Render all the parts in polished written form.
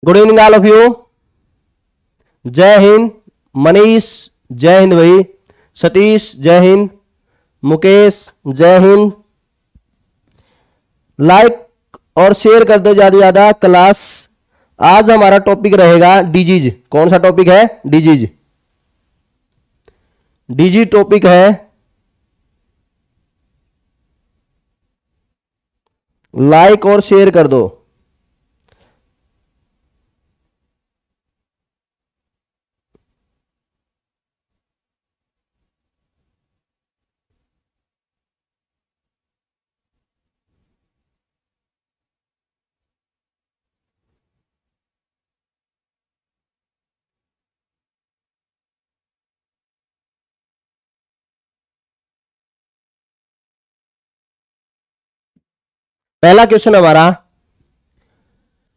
Good evening all of you. जय हिंद। मनीष जय हिंद भाई। सतीश जय हिंद। मुकेश जय हिंद। लाइक और शेयर कर दो ज्यादा ज्यादा क्लास। आज हमारा टॉपिक रहेगा डिजीज। कौन सा टॉपिक है? डिजीज। डिजीज टॉपिक है। लाइक और शेयर कर दो। पहला क्वेश्चन हमारा,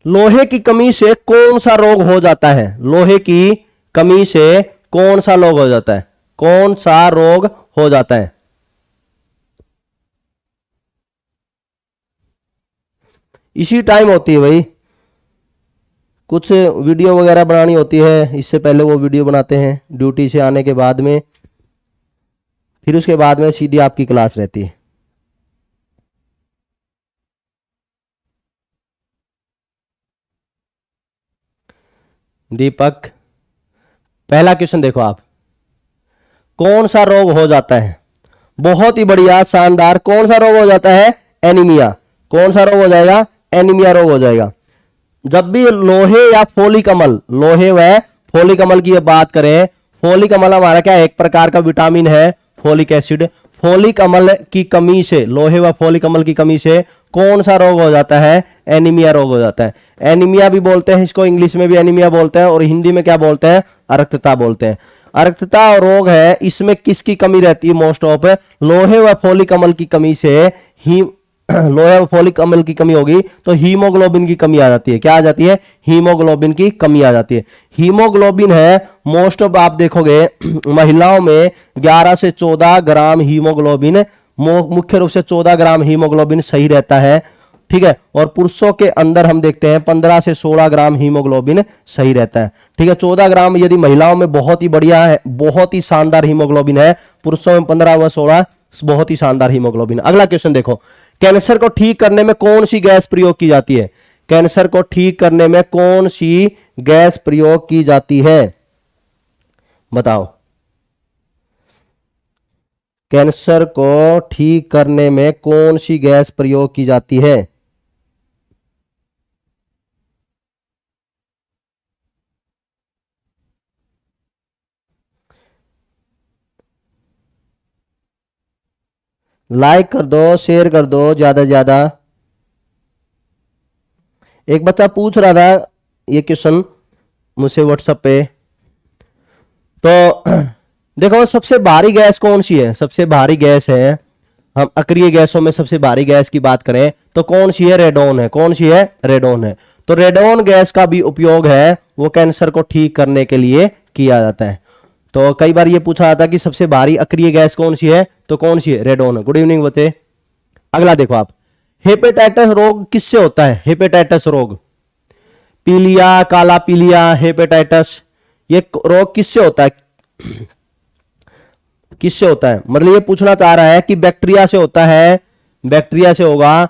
लोहे की कमी से कौन सा रोग हो जाता है? लोहे की कमी से कौन सा रोग हो जाता है? कौन सा रोग हो जाता है? इसी टाइम होती है भाई, कुछ वीडियो वगैरह बनानी होती है, इससे पहले वो वीडियो बनाते हैं ड्यूटी से आने के बाद में, फिर उसके बाद में सीधी आपकी क्लास रहती है। दीपक, पहला क्वेश्चन देखो आप, कौन सा रोग हो जाता है? बहुत ही बढ़िया, शानदार। कौन सा रोग हो जाता है? एनीमिया। कौन सा रोग हो जाएगा? एनीमिया रोग हो जाएगा। जब भी लोहे या फोलिक अम्ल, लोहे व फोलिक अम्ल की बात करें, फोलिक अम्ल हमारा क्या है? एक प्रकार का विटामिन है, फोलिक एसिड। फोलिक अम्ल की कमी से, लोहे व फोलिक अम्ल की कमी से कौन सा रोग हो जाता है? एनीमिया रोग हो जाता है। एनीमिया भी बोलते हैं इसको, इंग्लिश में भी एनीमिया बोलते हैं, और हिंदी में क्या बोलते हैं? अरक्तता बोलते हैं। अरक्तता रोग है, इसमें किसकी कमी रहती है? मोस्ट ऑफ लोहे व फोलिक अम्ल की कमी से ही लोहे व फोलिक अम्ल की कमी होगी तो हीमोग्लोबिन की कमी आ जाती है। क्या आ जाती है? हीमोग्लोबिन की कमी आ जाती है। हीमोग्लोबिन है मोस्ट ऑफ, आप देखोगे महिलाओं में 11 से 14 ग्राम हीमोग्लोबिन, मुख्य रूप से 14 ग्राम हीमोग्लोबिन सही रहता है, ठीक है। और पुरुषों के अंदर हम देखते हैं 15 से 16 ग्राम हीमोग्लोबिन सही रहता है, ठीक है। 14 ग्राम यदि महिलाओं में बहुत ही बढ़िया है, बहुत ही शानदार हीमोग्लोबिन है, पुरुषों में 15 व 16 बहुत ही शानदार हीमोग्लोबिन। अगला क्वेश्चन देखो, कैंसर को ठीक करने में कौन सी गैस प्रयोग की जाती है? कैंसर को ठीक करने में कौन सी गैस प्रयोग की जाती है? बताओ। कैंसर को ठीक करने में कौन सी गैस प्रयोग की जाती है? लाइक कर दो, शेयर कर दो ज्यादा से ज्यादा। एक बच्चा पूछ रहा था ये क्वेश्चन मुझसे व्हाट्सएप पे, तो देखो सबसे भारी गैस कौन सी है? सबसे भारी गैस है, हम अक्रिय गैसों में सबसे भारी गैस की बात करें तो कौन सी है? रेडोन है। कौन सी है? रेडोन है। तो रेडोन गैस का भी उपयोग है, वो कैंसर को ठीक करने के लिए किया जाता है। तो कई बार ये पूछा जाता है कि सबसे भारी अक्रिय गैस कौन सी है, तो कौन सी है? रेडोन है। गुड इवनिंग बच्चे। अगला देखो आप, हेपेटाइटिस रोग किससे होता है? हेपेटाइटिस रोग, पीलिया, काला पीलिया, हेपेटाइटिस, ये रोग किससे होता है? किससे होता है? मतलब ये पूछना चाह रहा है कि बैक्टीरिया से होता है, बैक्टीरिया से होगा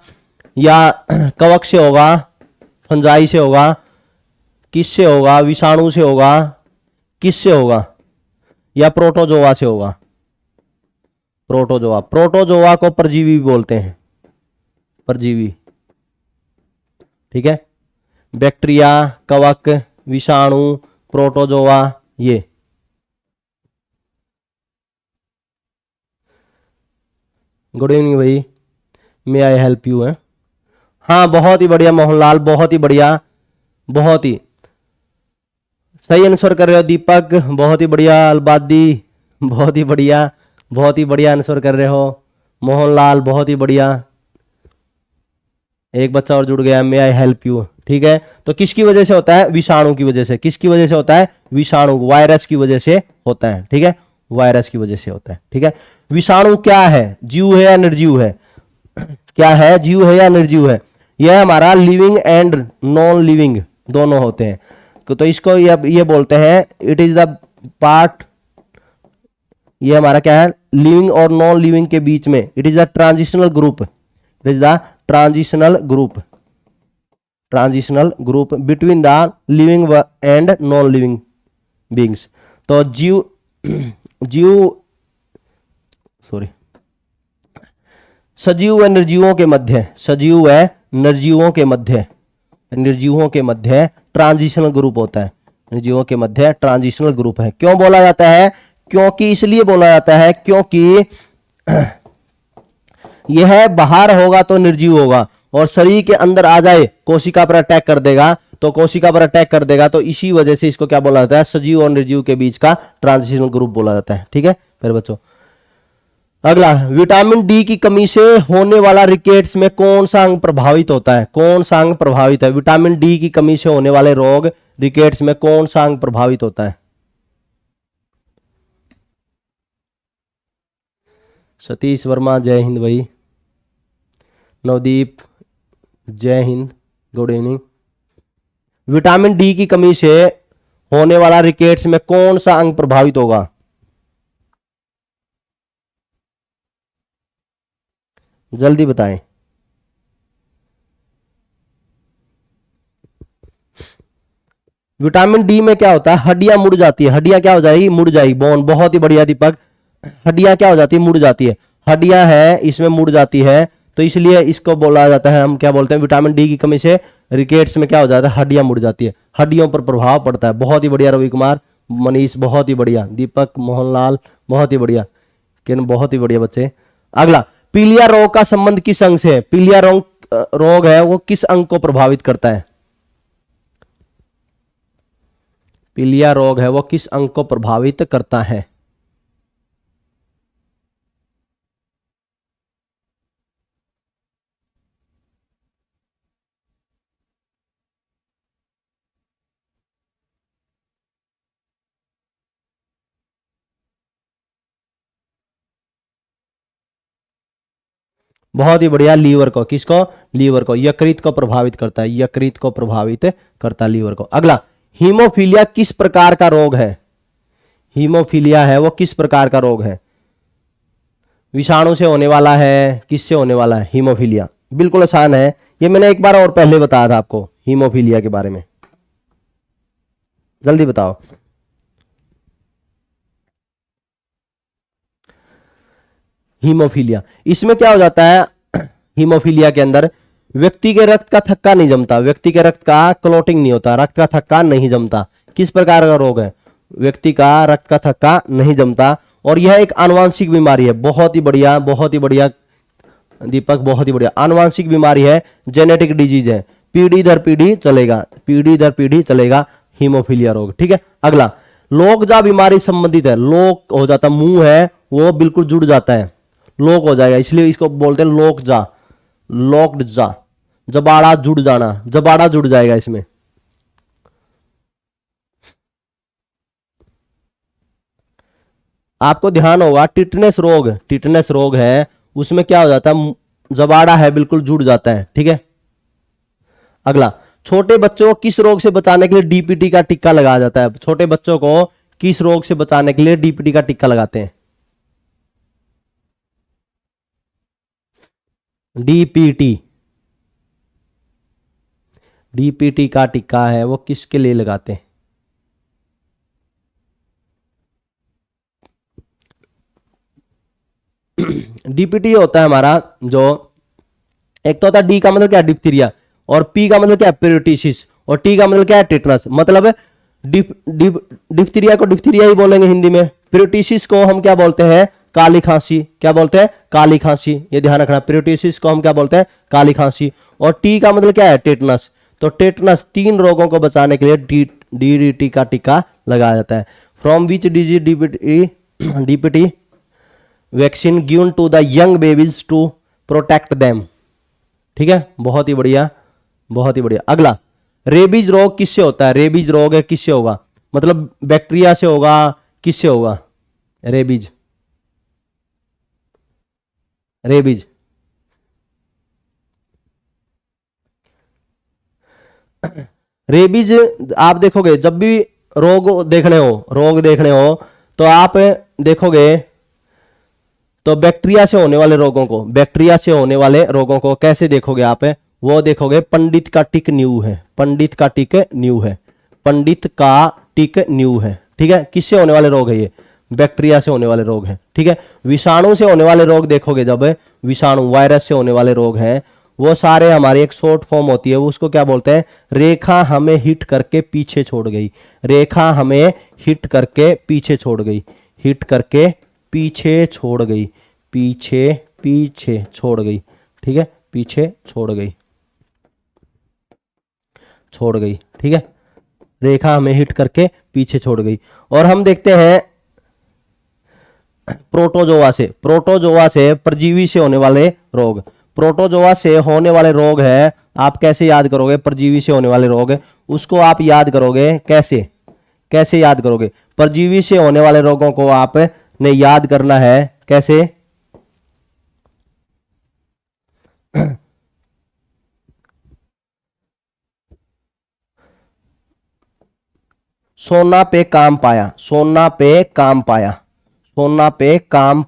या कवक से होगा, फंजाई से होगा, किससे होगा? विषाणु से होगा, किससे होगा? या प्रोटोजोआ से होगा? प्रोटोजोआ। प्रोटोजोआ को परजीवी भी बोलते हैं, परजीवी, ठीक है। बैक्टीरिया, कवक, विषाणु, प्रोटोजोआ, ये। गुड इवनिंग भाई, मे आई हेल्प यू है? हाँ बहुत ही बढ़िया मोहनलाल, बहुत ही बढ़िया, बहुत ही सही आंसर कर रहे हो दीपक, बहुत ही बढ़िया। अलबादी, बहुत ही बढ़िया, बहुत ही बढ़िया आंसर कर रहे हो। मोहनलाल, बहुत ही बढ़िया। एक बच्चा और जुड़ गया, मे आई हेल्प यू, ठीक है। तो किसकी वजह से होता है? विषाणु की वजह से। किसकी वजह से होता है? विषाणु, वायरस की वजह से होता है, ठीक है। वायरस की वजह से होता है, ठीक है। विषाणु क्या है? जीव है या निर्जीव है? क्या है? जीव है या निर्जीव है? यह हमारा लिविंग एंड नॉन लिविंग दोनों होते हैं। तो इसको ये बोलते हैं इट इज द पार्ट, ये हमारा क्या है, लिविंग और नॉन लिविंग के बीच में, it is the transitional group, it is the transitional group, transitional group between the living and non living beings. तो जीव जीव सॉरी सजीव व निर्जीवों के मध्य, सजीव व निर्जीवों के मध्य, निर्जीवों के मध्य ट्रांजिशनल ग्रुप होता है, निर्जीवों के मध्य ट्रांजिशनल ग्रुप है। क्यों बोला जाता है, क्योंकि इसलिए बोला जाता है क्योंकि यह बाहर होगा तो निर्जीव होगा, और शरीर के अंदर आ जाए कोशिका पर अटैक कर देगा, तो कोशिका पर अटैक कर देगा, तो इसी वजह से इसको क्या बोला जाता है, सजीव और निर्जीव के बीच का ट्रांजिशनल ग्रुप बोला जाता है। ठीक है फिर बच्चों, अगला, विटामिन डी की कमी से होने वाला रिकेट्स में कौन सा अंग प्रभावित होता है, कौन सा अंग प्रभावित है, विटामिन डी की कमी से होने वाले रोग रिकेट्स में कौन सा अंग प्रभावित होता है। सतीश वर्मा जय हिंद भाई, नवदीप जय Hind, good evening. Vitamin D की कमी से होने वाला रिकेट्स में कौन सा अंग प्रभावित होगा, जल्दी बताएं। विटामिन डी में क्या होता है, हड्डियां मुड़ जाती है, हड्डियां क्या हो जाएगी, मुड़ जाएगी, बोन, बहुत ही बढ़िया दीपक, हड्डियां क्या हो जाती है, मुड़ जाती है, हड्डियां है इसमें मुड़ जाती है, तो इसलिए इसको बोला जाता है, हम क्या बोलते हैं, विटामिन डी की कमी से रिकेट्स में क्या हो जाता है, हड्डियां मुड़ जाती है, हड्डियों पर प्रभाव पड़ता है। बहुत ही बढ़िया रवि कुमार, मनीष बहुत ही बढ़िया, दीपक, मोहनलाल बहुत ही बढ़िया, किरण बहुत ही बढ़िया बच्चे। अगला, पीलिया रोग का संबंध किस अंग से है, पीलिया रोग है वो किस अंग को प्रभावित करता है, पीलिया रोग है वो किस अंग को प्रभावित करता है। बहुत ही बढ़िया, लीवर को, किसको, लीवर को, यकृत को प्रभावित करता है, यकृत को प्रभावित करता है लीवर को। अगला, हीमोफीलिया किस प्रकार का रोग है, हीमोफीलिया है वो किस प्रकार का रोग है, विषाणु से होने वाला है, किससे होने वाला है हीमोफीलिया, बिल्कुल आसान है, ये मैंने एक बार और पहले बताया था आपको हीमोफीलिया के बारे में, जल्दी बताओ। हीमोफीलिया, इसमें क्या हो जाता है, हीमोफीलिया के अंदर व्यक्ति के रक्त का थक्का नहीं जमता, व्यक्ति के रक्त का क्लोटिंग नहीं होता, रक्त का थक्का नहीं जमता, किस प्रकार का रोग है, व्यक्ति का रक्त का थक्का नहीं जमता, और यह एक आनुवंशिक बीमारी है। बहुत ही बढ़िया, बहुत ही बढ़िया दीपक, बहुत ही बढ़िया, आनुवंशिक बीमारी है, जेनेटिक डिजीज है, पीढ़ी दर पीढ़ी चलेगा, पीढ़ी दर पीढ़ी चलेगा हीमोफीलिया रोग। ठीक है, अगला, लोकजा बीमारी संबंधित है, लोक हो जाता, मुंह है वो बिल्कुल जुड़ जाता है, लोक हो जाएगा, इसलिए इसको बोलते हैं लोकजा, लॉक्ड जा, जबाड़ा जुड़ जाना, जबाड़ा जुड़ जाएगा इसमें। आपको ध्यान होगा, टिटनेस रोग, टिटनेस रोग है उसमें क्या हो जाता है, जबाड़ा है बिल्कुल जुड़ जाता है। ठीक है, अगला, छोटे बच्चों को किस रोग से बचाने के लिए डीपीटी का टीका लगाया जाता है, छोटे बच्चों को किस रोग से बचाने के लिए डीपीटी का टीका लगाते हैं, डीपीटी, डीपीटी का टीका है वो किसके लिए लगाते हैं, डीपीटी होता है हमारा जो, एक तो होता है डी का मतलब क्या है, डिप्थीरिया, और पी का मतलब क्या है, पेरिटिसिस, और टी का मतलब क्या है, टेटनस, मतलब डिप्थीरिया को डिप्थीरिया ही बोलेंगे हिंदी में, पेरिटिसिस को हम क्या बोलते हैं, काली खांसी, क्या बोलते हैं, काली खांसी, ये ध्यान रखना, पेरिटिसिस को हम क्या बोलते हैं, काली खांसी, और टी का मतलब क्या है, टेटनस, तो टेटनस, तीन रोगों को बचाने के लिए डीडीटी का टीका लगाया जाता है। From which disease DPT vaccine given to the young babies to protect them. ठीक है, बहुत ही बढ़िया, बहुत ही बढ़िया। अगला, रेबीज रोग किससे होता है, रेबीज रोग है किससे होगा, मतलब बैक्टीरिया से होगा, किससे होगा, रेबीज, रेबीज, रेबीज आप देखोगे जब भी रोग देखने हो तो आप देखोगे तो बैक्टीरिया से होने वाले रोगों को कैसे देखोगे आप? वो देखोगे पंडित का टिक न्यू है, पंडित का टिक न्यू है, ठीक है। किससे होने वाले रोग है ये? बैक्टीरिया से होने वाले रोग हैं, ठीक है। विषाणु से होने वाले रोग देखोगे, जब विषाणु वायरस से होने वाले रोग हैं वो सारे हमारी एक शॉर्ट फॉर्म होती है, उसको क्या बोलते हैं? रेखा हमें हिट करके पीछे छोड़ गई, रेखा हमें हिट करके पीछे छोड़ गई, हिट करके पीछे छोड़ गई, पीछे छोड़ गई, ठीक है, पीछे छोड़ गई, ठीक है। रेखा हमें हिट करके पीछे छोड़ गई। और हम देखते हैं प्रोटोजोआ से परजीवी से होने वाले रोग, प्रोटोजोआ से होने वाले रोग है, आप कैसे याद करोगे? परजीवी से होने वाले रोग उसको आप याद करोगे कैसे याद करोगे? परजीवी से होने वाले रोगों को आपने याद करना है कैसे? सोना पे काम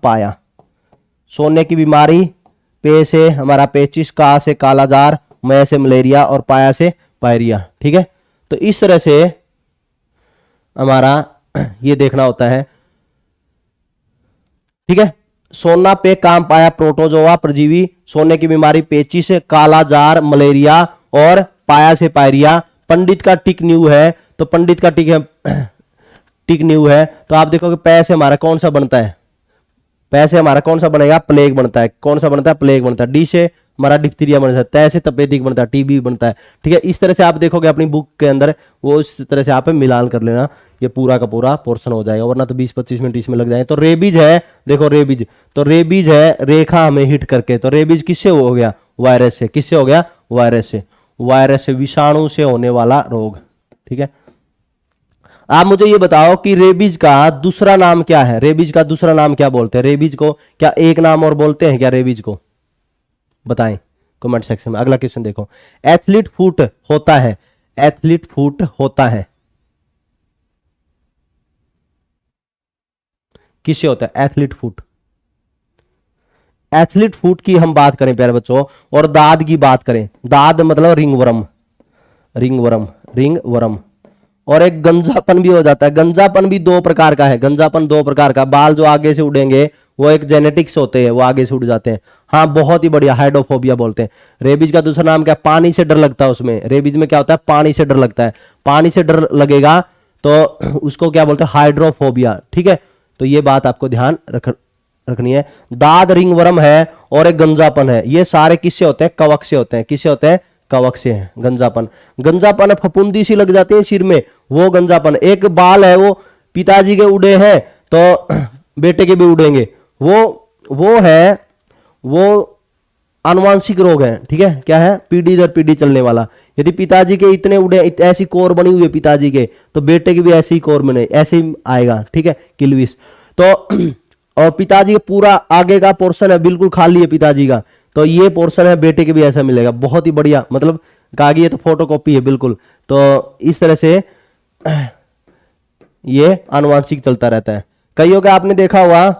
पाया, सोने की बीमारी, पे से हमारा पेचिस, का से कालाजार, मैं से मलेरिया और पाया से पायरिया, ठीक है। तो इस तरह से हमारा ये देखना होता है, ठीक है। सोना पे काम पाया, प्रोटोजोआ परजीवी, सोने की बीमारी, पेचिस, कालाजार, मलेरिया और पाया से पायरिया। पंडित का टिक न्यू है, तो पंडित का टिक न्यू है, तो आप देखोगे पै से हमारा कौन सा बनता है? पै से हमारा कौन सा बनेगा? प्लेग बनता है। कौन सा बनता है? प्लेग बनता है। डी से हमारा डिप्थीरिया बनता है, तै से तपेदिक बनता है, टीबी बनता है, ठीक है। इस तरह से आप देखोगे अपनी बुक के अंदर, वो इस तरह से आप मिलान कर लेना, ये पूरा का पूरा पोर्शन हो जाएगा, वरना तो 20-25 मिनट इसमें लग जाएंगे। तो रेबीज है, देखो रेबीज, तो रेबीज है रेखा हमें हिट करके, तो रेबीज किससे हो गया? वायरस से। किससे हो गया? वायरस से, विषाणु से होने वाला रोग, ठीक है। आप मुझे ये बताओ कि रेबीज का दूसरा नाम क्या है? रेबीज का दूसरा नाम क्या बोलते हैं? रेबीज को क्या एक नाम और बोलते हैं क्या रेबीज को? बताएं कमेंट सेक्शन में। अगला क्वेश्चन देखो, एथलीट फुट होता है, एथलीट फुट होता है किससे होता है? Athlete foot. एथलीट फुट की हम बात करें प्यारे बच्चों, और दाद की बात करें, दाद मतलब रिंगवर्म, रिंगवर्म। और एक गंजापन भी हो जाता है। गंजापन भी दो प्रकार का है, गंजापन दो प्रकार का, बाल जो आगे से उड़ेंगे वो एक जेनेटिक्स होते हैं, वो आगे से उड़ जाते हैं। हाँ बहुत ही बढ़िया, हाइड्रोफोबिया बोलते हैं। रेबीज का दूसरा नाम क्या? पानी से डर लगता है उसमें। रेबीज में क्या होता है? पानी से डर लगता है। पानी से डर लगेगा तो उसको क्या बोलते हैं? हाइड्रोफोबिया, ठीक है। तो ये बात आपको ध्यान रखनी है। दाद रिंगवर्म है और एक गंजापन है, ये सारे किससे होते हैं? कवक से होते हैं। किससे होते हैं? कवक से है। गंजापन फफूंदी सी लग जाती है सिर में, वो गंजापन। एक बाल है वो पिताजी के उड़े हैं तो बेटे के भी उड़ेंगे, वो है, वो आनुवांशिक रोग है, ठीक है। क्या है? पीढ़ी दर पीढ़ी चलने वाला। यदि पिताजी के इतने उड़े, ऐसी कोर बनी हुई है पिताजी के, तो बेटे की भी ऐसी ही कोर बने, ऐसे ही आएगा, ठीक है, किलविस। तो और पिताजी का पूरा आगे का पोर्शन है बिल्कुल खाली है पिताजी का, तो ये पोर्शन है बेटे के भी ऐसा मिलेगा। बहुत ही बढ़िया, मतलब कागज, ये तो फोटोकॉपी है बिल्कुल। तो इस तरह से ये आनुवांशिक चलता रहता है। कईयों का आपने देखा हुआ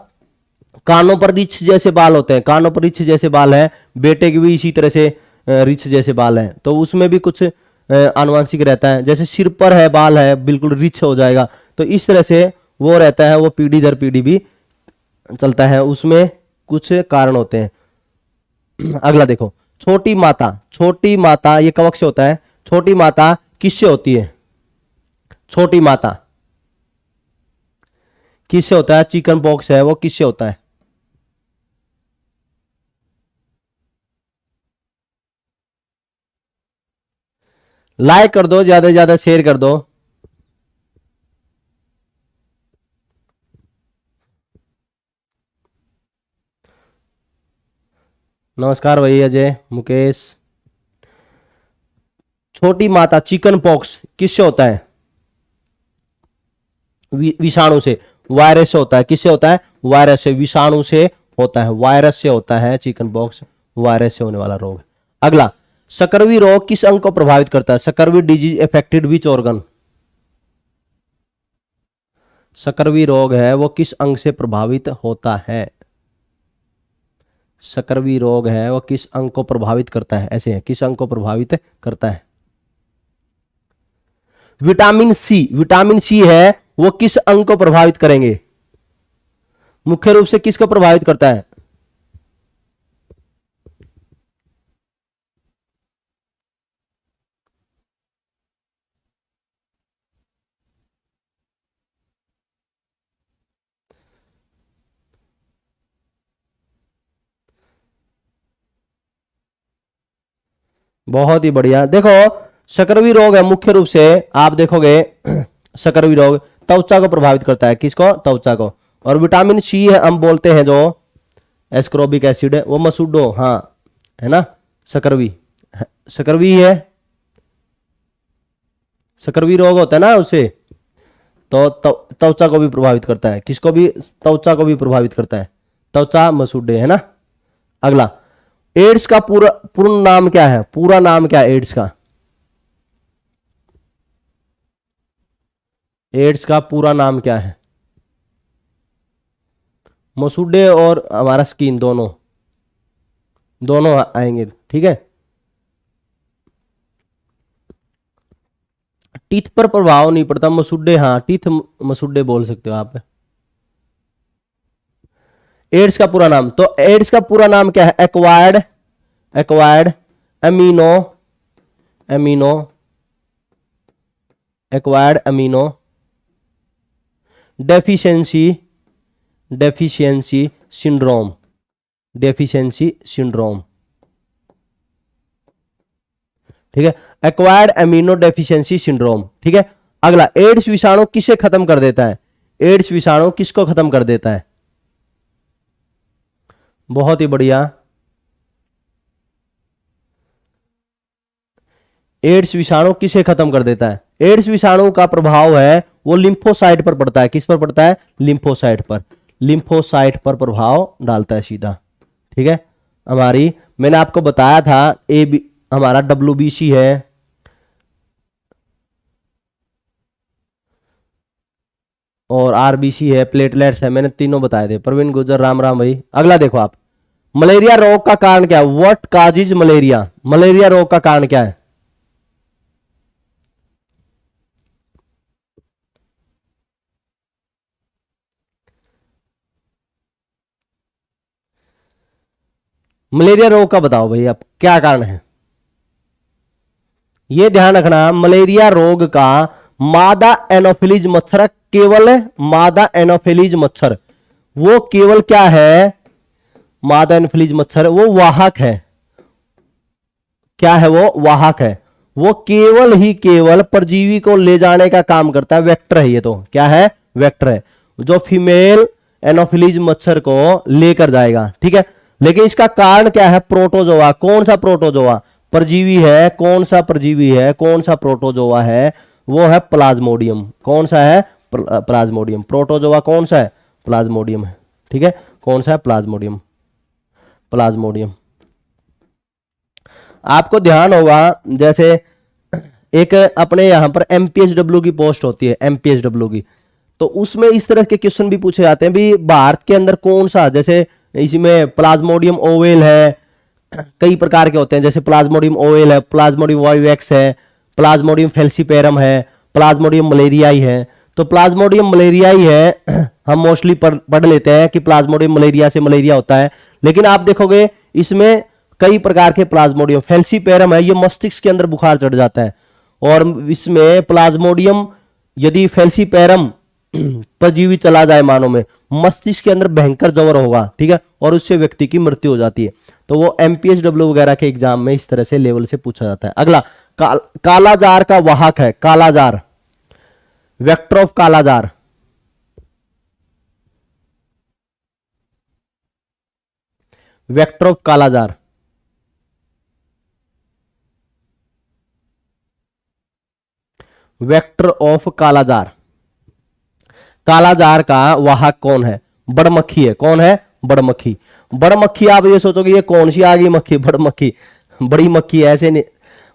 कानों पर रिछ जैसे बाल होते हैं, कानों पर रिछ जैसे बाल है, बेटे के भी इसी तरह से रिछ जैसे बाल है, तो उसमें भी कुछ आनुवांशिक रहता है। जैसे सिर पर है बाल है बिल्कुल रिछ हो जाएगा, तो इस तरह से वो रहता है, वो पीढ़ी दर पीढ़ी भी चलता है, उसमें कुछ कारण होते हैं। अगला देखो, छोटी माता ये कवक से होता है। छोटी माता किससे होती है? छोटी माता किससे होता है? चिकन पॉक्स है वो, किससे होता है? लाइक कर दो, ज्यादा से ज्यादा शेयर कर दो। नमस्कार भाई अजय, मुकेश। छोटी माता चिकन पॉक्स किससे होता है? विषाणु से, वायरस से होता है। किससे होता है? वायरस से, विषाणु से होता है, वायरस से होता है चिकन पॉक्स, वायरस से होने वाला रोग। अगला, सकरवी रोग किस अंग को प्रभावित करता है? सकरवी डिजीज अफेक्टेड विच ऑर्गन? सकरवी रोग है वो किस अंग से प्रभावित होता है? सकरवी रोग है वो किस अंग को प्रभावित करता है? ऐसे है, किस अंग को प्रभावित करता है? विटामिन सी है वो किस अंग को प्रभावित करेंगे? मुख्य रूप से किसको प्रभावित करता है? बहुत ही बढ़िया। देखो सकरवी रोग है मुख्य रूप से आप देखोगे सकरवी रोग त्वचा को प्रभावित करता है। किसको? त्वचा को। और विटामिन सी है हम बोलते हैं जो एस्कोर्बिक एसिड है वो मसूडो, हाँ है ना, सकरवी है, सकरवी रोग होता है ना उसे, तो त्वचा को भी प्रभावित करता है। किसको भी? त्वचा को भी प्रभावित करता है। त्वचा मसूडे है ना। अगला, एड्स का पूर्ण नाम क्या है? पूरा नाम क्या है एड्स का? एड्स का पूरा नाम क्या है? मसूडे और हमारा स्किन दोनों आएंगे, ठीक है। टीथ पर प्रभाव नहीं पड़ता, मसूडे, हाँ टीथ मसूडे बोल सकते हो आप। एड्स का पूरा नाम, तो एड्स का पूरा नाम क्या है? एक्वायर्ड अमीनो डेफिशिएंसी सिंड्रोम, ठीक है। एक्वायर्ड अमीनो डेफिशिएंसी सिंड्रोम, ठीक है। अगला, एड्स विषाणु किसे खत्म कर देता है? एड्स विषाणु किसको खत्म कर देता है? बहुत ही बढ़िया। एड्स विषाणु किसे खत्म कर देता है? एड्स विषाणु का प्रभाव है वो लिम्फोसाइट पर पड़ता है। किस पर पड़ता है? लिम्फोसाइट पर प्रभाव डालता है सीधा, ठीक है। मैंने आपको बताया था हमारा WBC है, और RBC है, प्लेटलेट्स है, मैंने तीनों बताए थे। प्रवीण गुजर, राम राम भाई। अगला देखो आप, मलेरिया रोग का कारण क्या है? What causes malaria? मलेरिया रोग का कारण क्या है? मलेरिया रोग का बताओ भाई आप, क्या कारण है? ये ध्यान रखना, मलेरिया रोग का मादा एनोफिलीज मच्छर, केवल मादा एनोफिलीज मच्छर, वो केवल क्या है? मादा एनोफिलीज मच्छर वो वाहक है। क्या है वो? वाहक है। वो केवल परजीवी को ले जाने का काम करता है, वेक्टर है ये। तो क्या है? वेक्टर है, जो फीमेल एनोफिलीज मच्छर को लेकर जाएगा, ठीक है। लेकिन इसका कारण क्या है? प्रोटोजोआ। कौन सा प्रोटोजोआ? परजीवी है। कौन सा परजीवी है? कौन सा प्रोटोजोआ है? वो है प्लाज्मोडियम। कौन सा है? प्लाज्मोडियम। प्रोटोजोआ कौन सा है? प्लाज्मोडियम है, ठीक है। कौन सा है? प्लाज्मोडियम। आपको ध्यान होगा, जैसे एक अपने यहां पर MPHW की पोस्ट होती है, MPHW की, तो उसमें इस तरह के क्वेश्चन भी पूछे जाते हैं भी भारत के अंदर कौन सा, जैसे इसमें प्लाज्मोडियम ओवेल है, कई प्रकार के होते हैं, जैसे प्लाज्मोडियम ओवेल है, प्लाज्मोडियम वाइवेक्स है, प्लाज्मोडियम फेल्सीपेरम है, प्लाज्मोडियम मलेरियाई है। तो प्लाज्मोडियम मलेरियाई है, हम मोस्टली पढ़ लेते हैं कि प्लाज्मोडियम मलेरिया से मलेरिया होता है, लेकिन आप देखोगे इसमें कई प्रकार के प्लाज्मोडियम, फेल्सीपेरम है, ये मस्तिष्क के अंदर बुखार चढ़ जाता है, और इसमें प्लाज्मोडियम यदि फेल्सीपेरम परजीवी चला जाए मानव में, मस्तिष्क के अंदर भयंकर जवर होगा, ठीक है, और उससे व्यक्ति की मृत्यु हो जाती है। तो वो MPHW वगैरह के एग्जाम में इस तरह से लेवल से पूछा जाता है। अगला, कालाजार का वाहक है, kala-azar, vector of kala-azar. Vector of kala-azar, vector of kala-azar, kala-azar का वाहक कौन है? बड़मक्खी है। कौन है? बड़मक्खी। बड़मक्खी, आप ये सोचोगे ये कौन सी आ गई मक्खी? बड़मक्खी, बड़ी मक्खी ऐसे नहीं,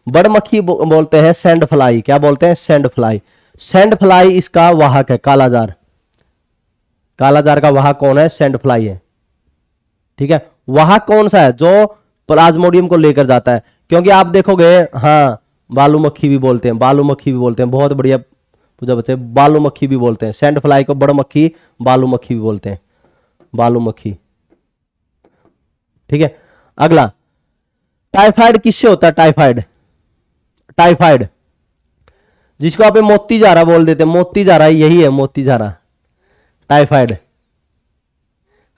बड़ मक्खी बोलते हैं सैंड फ्लाई। क्या बोलते हैं? Sand fly. सैंड फ्लाई इसका वाहक है कालाजार। कालाजार का वाहक कौन है? सैंड फ्लाई है। ठीक है, वाहक कौन सा है? जो प्लाज्मोडियम को लेकर जाता है। क्योंकि आप देखोगे, हाँ, बालू मक्खी भी बोलते हैं, बालू मक्खी भी बोलते हैं, बहुत बढ़िया पूजा बच्चे, बालू मक्खी भी बोलते हैं। सैंड फ्लाई को बड़ मक्खी, बालू मक्खी भी बोलते हैं, बालू मक्खी। ठीक है, अगला, टाइफाइड किससे होता है? टाइफाइड, टाइफाइड जिसको आप मोती जारा बोल देते हैं, मोती जारा यही है, मोती जारा। टाइफाइड,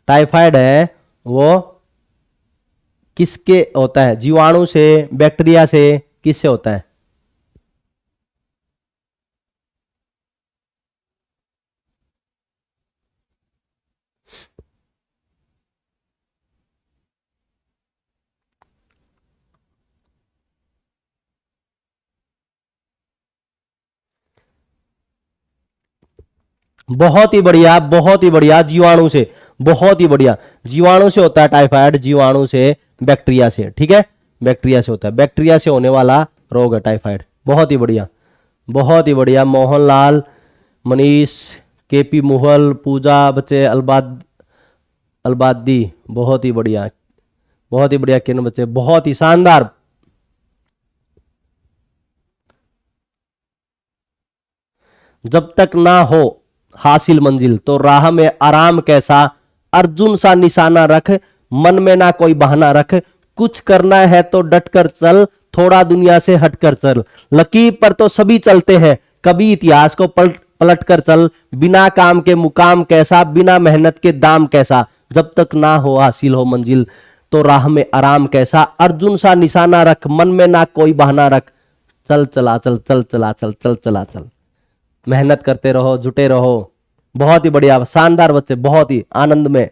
टाइफाइड है वो किसके होता है? जीवाणु से, बैक्टीरिया से, किससे होता है? बहुत ही बढ़िया, बहुत ही बढ़िया, जीवाणु से, बहुत ही बढ़िया, जीवाणु से होता है टाइफाइड, जीवाणु से, बैक्टीरिया से। ठीक है, बैक्टीरिया से होता है, बैक्टीरिया से होने वाला रोग है टाइफाइड। बहुत ही बढ़िया, बहुत ही बढ़िया। मोहनलाल, मनीष, केपी मुहल, पूजा बच्चे, अलबादी, बहुत ही बढ़िया, बहुत ही बढ़िया किरण बच्चे, बहुत ही शानदार। जब तक ना हो हासिल मंजिल तो राह में आराम कैसा, अर्जुन सा निशाना रख, मन में ना कोई बहाना रख, कुछ करना है तो डट कर चल, थोड़ा दुनिया से हट कर चल, लकीर पर तो सभी चलते हैं, कभी इतिहास को पलट कर चल, बिना काम के मुकाम कैसा, बिना मेहनत के दाम कैसा, जब तक ना हो हासिल हो मंजिल तो राह में आराम कैसा, अर्जुन सा निशाना रख, मन में ना कोई बहाना रख, चल चला चल, चल चला चल, चल चला चल, मेहनत करते रहो, जुटे रहो। बहुत ही बढ़िया, शानदार बच्चे, बहुत ही आनंद में।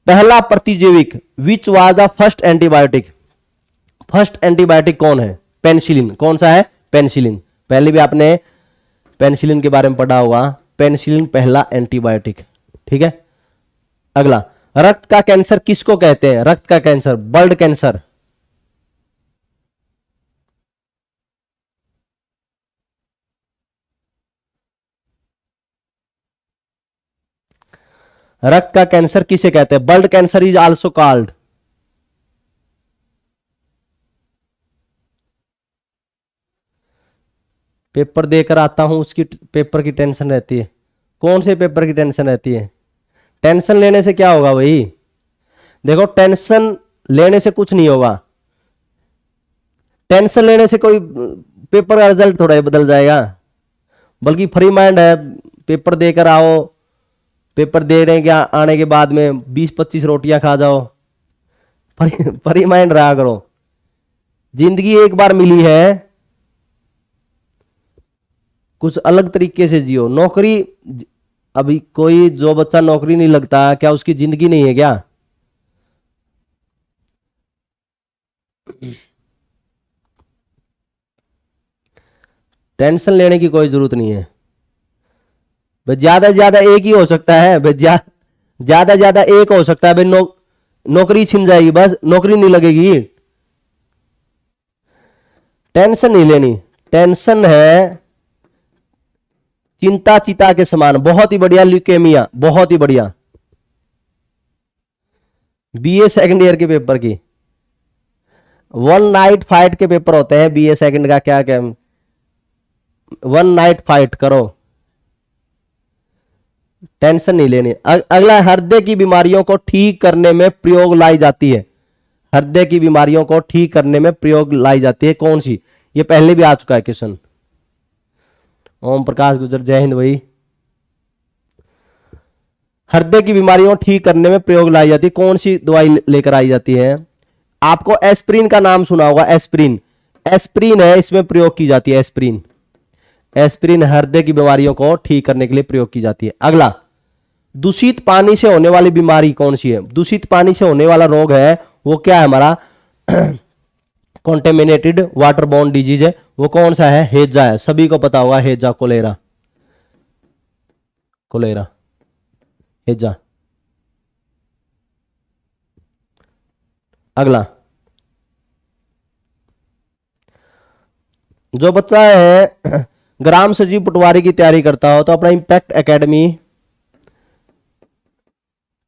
पहला प्रतिजैविक, which was the first antibiotic? First antibiotic कौन है? पेनिसिलिन। कौन सा है? पेनिसिलिन। पहले भी आपने पेनिसिलिन के बारे में पढ़ा होगा, पेनिसिलिन पहला एंटीबायोटिक। ठीक है, अगला, रक्त का कैंसर किसको कहते हैं? रक्त का कैंसर, ब्लड कैंसर। रक्त का कैंसर किसे कहते हैं? Blood cancer is also called, paper देकर आता हूं उसकी पेपर की टेंशन रहती है। कौन से पेपर की टेंशन रहती है? टेंशन लेने से क्या होगा भाई? देखो, टेंशन लेने से कुछ नहीं होगा, टेंशन लेने से कोई पेपर का रिजल्ट थोड़ा ही बदल जाएगा, बल्कि फ्री माइंड है, पेपर देकर आओ, पेपर देने के आने के बाद में 20-25 रोटियां खा जाओ, फ्री माइंड रहा करो। जिंदगी एक बार मिली है, कुछ अलग तरीके से जियो। नौकरी, अभी कोई जो बच्चा नौकरी नहीं लगता, क्या उसकी जिंदगी नहीं है क्या? टेंशन लेने की कोई जरूरत नहीं है भाई, ज्यादा से ज्यादा एक ही हो सकता है भाई, ज्यादा ज्यादा एक हो सकता है भाई, नौकरी छिन जाएगी, बस नौकरी नहीं लगेगी। टेंशन नहीं लेनी, टेंशन है चिंता चिता के समान। बहुत ही बढ़िया, ल्यूकेमिया, बहुत ही बढ़िया। बीए सेकंड ईयर के पेपर की, वन नाइट फाइट के पेपर होते हैं बीए सेकंड का, क्या क्या, वन नाइट फाइट करो, टेंशन नहीं लेनी। अगला, हृदय की बीमारियों को ठीक करने में प्रयोग लाई जाती है, हृदय की बीमारियों को ठीक करने में प्रयोग लाई जाती है, कौन सी? ये पहले भी आ चुका है क्वेश्चन। ओम प्रकाश गुजर, जय हिंद भाई। हृदय की बीमारियों को ठीक करने में प्रयोग लाई जाती है, कौन सी दवाई लेकर आई जाती है? आपको एस्प्रिन का नाम सुना होगा, एस्प्रिन, एस्प्रिन है इसमें प्रयोग की जाती है, एस्प्रिन, एस्प्रिन हृदय की बीमारियों को ठीक करने के लिए प्रयोग की जाती है। अगला, दूषित पानी से होने वाली बीमारी कौन सी है? दूषित पानी से होने वाला रोग है वो क्या है हमारा? कॉन्टेमिनेटेड वाटर बोर्न डिजीज है, वो कौन सा है? हेजा है, सभी को पता होगा, हेजा, कोलेरा, कोलेरा, हेजा। अगला, जो बच्चा है ग्राम सचिव पटवारी की तैयारी करता हो तो अपना इम्पैक्ट एकेडमी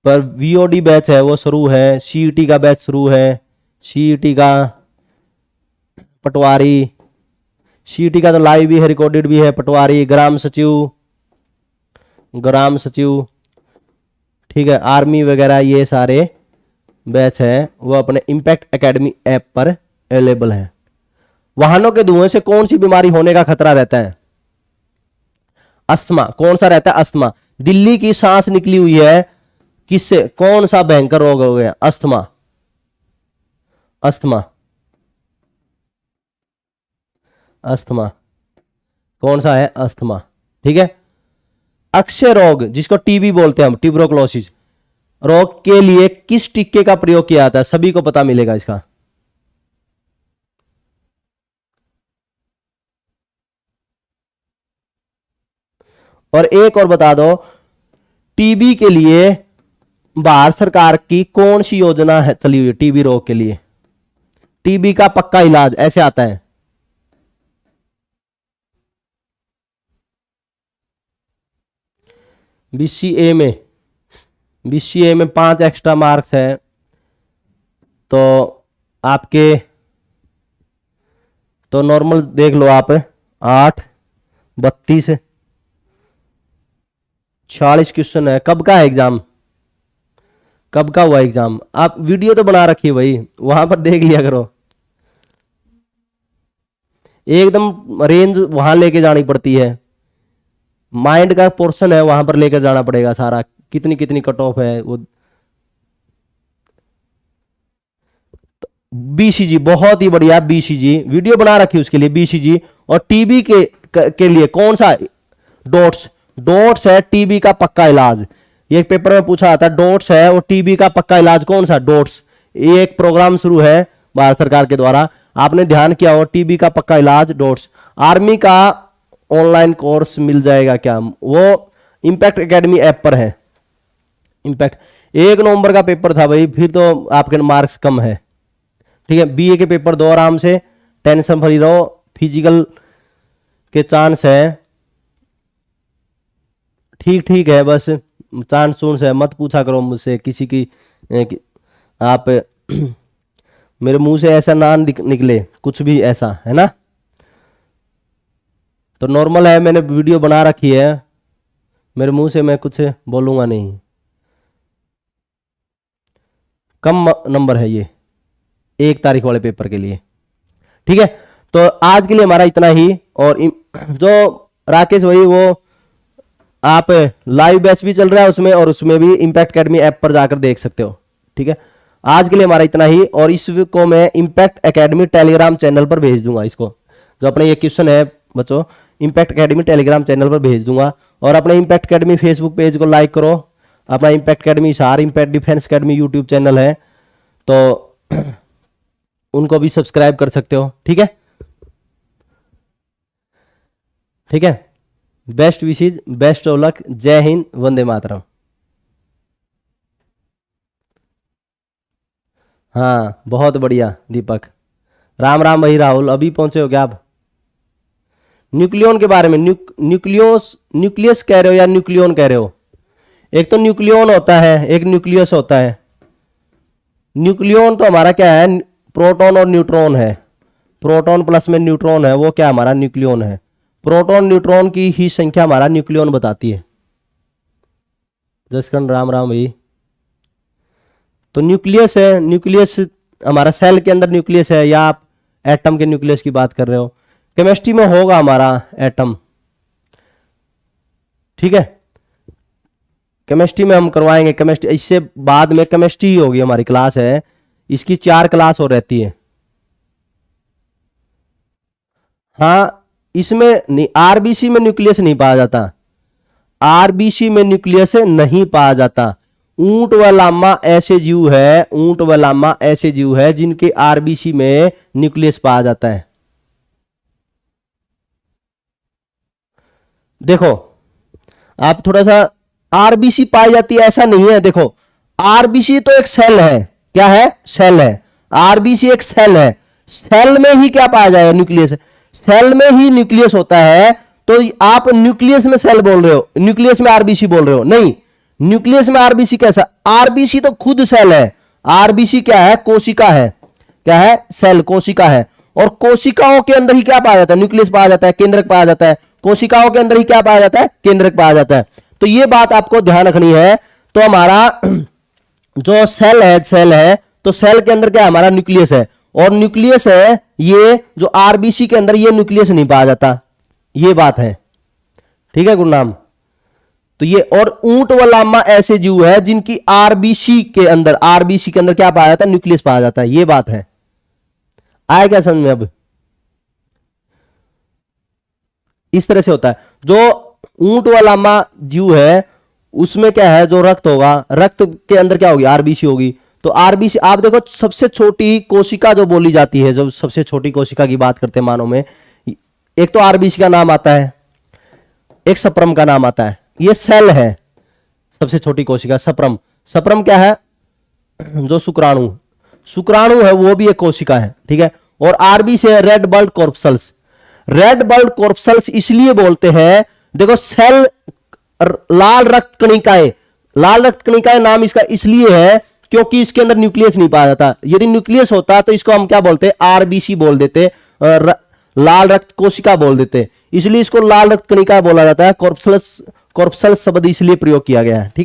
पर वीओडी बैच है वो शुरू है, सीईटी का बैच शुरू है, सीईटी का पटवारी, सीईटी का तो लाइव भी है, रिकॉर्डेड भी है, पटवारी, ग्राम सचिव, ठीक है, आर्मी वगैरह ये सारे बैच है वो अपने इम्पैक्ट एकेडमी ऐप पर अवेलेबल है। वाहनों के धुएं से कौन सी बीमारी होने का खतरा रहता है? अस्थमा। कौन सा रहता है? अस्थमा। दिल्ली की सांस निकली हुई है, किससे? कौन सा भयंकर रोग हो गया? अस्थमा। अस्थमा, अस्थमा कौन सा है? अस्थमा, ठीक है। अक्षय रोग जिसको टीबी बोलते हैं हम, ट्यूबरकुलोसिस रोग के लिए किस टीके का प्रयोग किया जाता है? सभी को पता मिलेगा इसका। और एक और बता दो, टीबी के लिए भारत सरकार की कौन सी योजना है चली हुई है टीबी रोग के लिए? टीबी का पक्का इलाज ऐसे आता है, बीसीए में 5 एक्स्ट्रा मार्क्स है तो आपके, तो नॉर्मल देख लो आप, 8, 32, 40 क्वेश्चन है। कब का है एग्जाम? कब का हुआ एग्जाम? आप वीडियो तो बना रखी है भाई, वहां पर देख लिया करो। एकदम रेंज वहां लेके जानी पड़ती है, माइंड का पोर्शन है वहां पर लेकर जाना पड़ेगा सारा, कितनी कितनी कट ऑफ है वो। बीसीजी बहुत ही बढ़िया, बीसीजी वीडियो बना रखी है उसके लिए, बीसीजी। और टीबी के लिए कौन सा? डोट्स है टीबी का पक्का इलाज। ये पेपर में पूछा जाता है, डोट्स है वो टीबी का पक्का इलाज कौन सा? डोट्स। ये एक प्रोग्राम शुरू है भारत सरकार के द्वारा, आपने ध्यान किया हो, टीबी का पक्का इलाज डोट्स। आर्मी का ऑनलाइन कोर्स मिल जाएगा क्या? वो इम्पैक्ट एकेडमी ऐप पर है। इम्पैक्ट 1 नवंबर का पेपर था भाई, फिर तो आपके मार्क्स कम है, ठीक है। बीए के पेपर दो आराम से, टेंशन फ्री रहो। फिजिकल के चांस है, ठीक ठीक है, बस चांस चूंस है, मत पूछा करो मुझसे किसी की आप मेरे मुंह से ऐसा ना निकले कुछ भी ऐसा, है ना। तो नॉर्मल है, मैंने वीडियो बना रखी है, मेरे मुंह से मैं कुछ बोलूंगा नहीं। कम नंबर है ये 1 तारीख वाले पेपर के लिए, ठीक है। तो आज के लिए हमारा इतना ही। और जो राकेश भाई वो आप लाइव बैच भी चल रहा है उसमें, और उसमें भी इम्पैक्ट एकेडमी ऐप पर जाकर देख सकते हो, ठीक है। आज के लिए हमारा इतना ही, और इसको मैं इम्पैक्ट एकेडमी टेलीग्राम चैनल पर भेज दूंगा। इसको जो अपने ये क्वेश्चन है बच्चों, इम्पैक्ट एकेडमी टेलीग्राम चैनल पर भेज दूंगा। और अपने इम्पैक्ट एकेडमी फेसबुक पेज को लाइक करो, अपना इम्पैक्ट एकेडमी सार impact defence academy YouTube channel है तो उनको भी सब्सक्राइब कर सकते हो, ठीक है। ठीक है, best wishes, best of luck, जय हिंद, वंदे मातरम। हाँ बहुत बढ़िया दीपक, राम राम भाई राहुल, अभी पहुंचे हो क्या आप? न्यूक्लियन के बारे में, न्यूक्लियस कह रहे हो या न्यूक्लियन कह रहे हो? एक तो न्यूक्लियन होता है, एक न्यूक्लियस होता है। न्यूक्लियन तो हमारा क्या है, प्रोटॉन और न्यूट्रॉन है, प्रोटॉन प्लस में न्यूट्रॉन है, वो क्या हमारा न्यूक्लियन है। प्रोटॉन न्यूट्रॉन की ही संख्या हमारा न्यूक्लियन बताती है। जसकरण राम राम भाई। तो न्यूक्लियस है, न्यूक्लियस हमारा सेल के अंदर न्यूक्लियस है, या आप एटम के न्यूक्लियस की बात कर रहे हो? केमिस्ट्री में होगा हमारा एटम, ठीक है, केमिस्ट्री में हम करवाएंगे। केमिस्ट्री इससे बाद में केमिस्ट्री ही होगी हमारी क्लास है, इसकी 4 क्लास और रहती है। हाँ इसमें नहीं, आरबीसी में न्यूक्लियस नहीं पाया जाता, आरबीसी में न्यूक्लियस नहीं पाया जाता। ऊंट व लामा ऐसे जीव है, ऊंट व लामा ऐसे जीव है जिनके आरबीसी में न्यूक्लियस पाया जाता है। देखो आप थोड़ा सा, आरबीसी पाई जाती है ऐसा नहीं है। देखो आरबीसी तो एक सेल है, क्या है, सेल है। आरबीसी एक सेल है, सेल में ही क्या पाया जाएगा, न्यूक्लियस। सेल में ही न्यूक्लियस होता है, तो आप न्यूक्लियस में सेल बोल रहे हो, न्यूक्लियस में आरबीसी बोल रहे हो, नहीं, न्यूक्लियस में आरबीसी कैसा, आरबीसी तो खुद सेल है, आरबीसी क्या है, कोशिका है, क्या है, सेल, कोशिका है, और कोशिकाओं के अंदर ही क्या पाया जाता है, न्यूक्लियस पाया जाता है, केंद्रक पाया जाता है, कोशिकाओं के अंदर ही क्या पाया जाता है, केंद्रक पाया जाता है। तो ये बात आपको ध्यान रखनी है। तो हमारा जो सेल है, तो सेल के अंदर क्या, हमारा न्यूक्लियस है, और न्यूक्लियस है ये जो आरबीसी के अंदर ये न्यूक्लियस नहीं पाया जाता, ये बात है, ठीक है गुरुनाम। तो ये, और ऊंट व लामा ऐसे जीव है जिनकी आरबीसी के अंदर क्या पाया जाता है, न्यूक्लियस पाया जाता है, ये बात है। आया क्या समझ में? अब इस तरह से होता है। जो ऊंट व लामा जीव है उसमें क्या है, जो रक्त होगा, रक्त के अंदर क्या होगी, आरबीसी होगी। तो आरबीसी, आप देखो सबसे छोटी कोशिका जो बोली जाती है, जब सबसे छोटी कोशिका की बात करते हैं मानव में, एक तो आरबीसी का नाम आता है, एक सप्रम का नाम आता है, ये सेल है, सबसे छोटी कोशिका सप्रम। सप्रम क्या है, जो शुक्राणु है वो भी एक कोशिका है, ठीक है। और आरबीसी है red blood corpuscles. Red blood corpuscles इसलिए बोलते हैं, देखो सेल लाल रक्त कणिकाएं नाम इसका इसलिए है क्योंकि इसके अंदर न्यूक्लियस नहीं पाया जाता। यदि न्यूक्लियस होता तो इसको हम क्या बोलते, आरबीसी बोल देते, लाल रक्त कोशिका बोल देते, इसलिए इसको लाल रक्त कणिका बोला जाता है। कॉर्पसल्स शब्द इसलिए प्रयोग किया गया है, ठीक।